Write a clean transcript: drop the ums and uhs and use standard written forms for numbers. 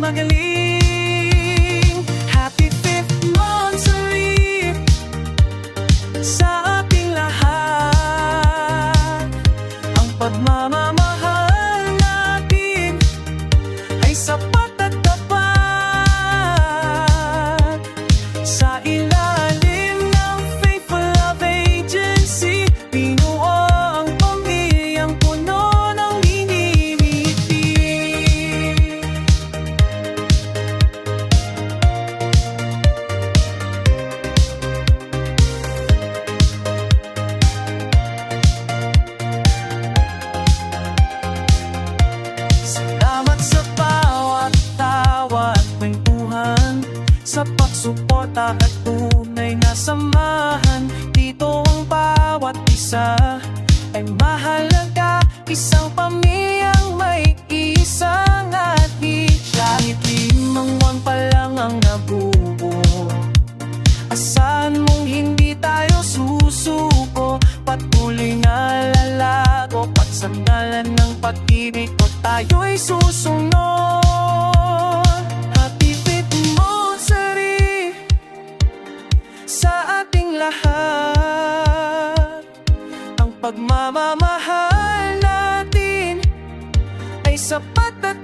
magaling. Happy 5th monthsary sa ating lahat. Ang pagmamahal natin ay sapat at tapat. Sa ilalim ng Faithful Love Agency, binuo ang pamilyang puno ng minimiti. Salamat sa bawat tawa at kwentuhan, sa pagsuporta at tunay na samahan. Dito ang bawat isa ay mahalaga, isang pamilyang may isang atin. Kahit 5 buwan pa lang ang nabubuo, asahan mong hindi tayo susuko. Patuloy na lalago, pagsandalan ng pag-ibig ko tayo'y susunod. Happy 5th monthsary sa ating lahat. Ang pagmamahal natin ay sapat at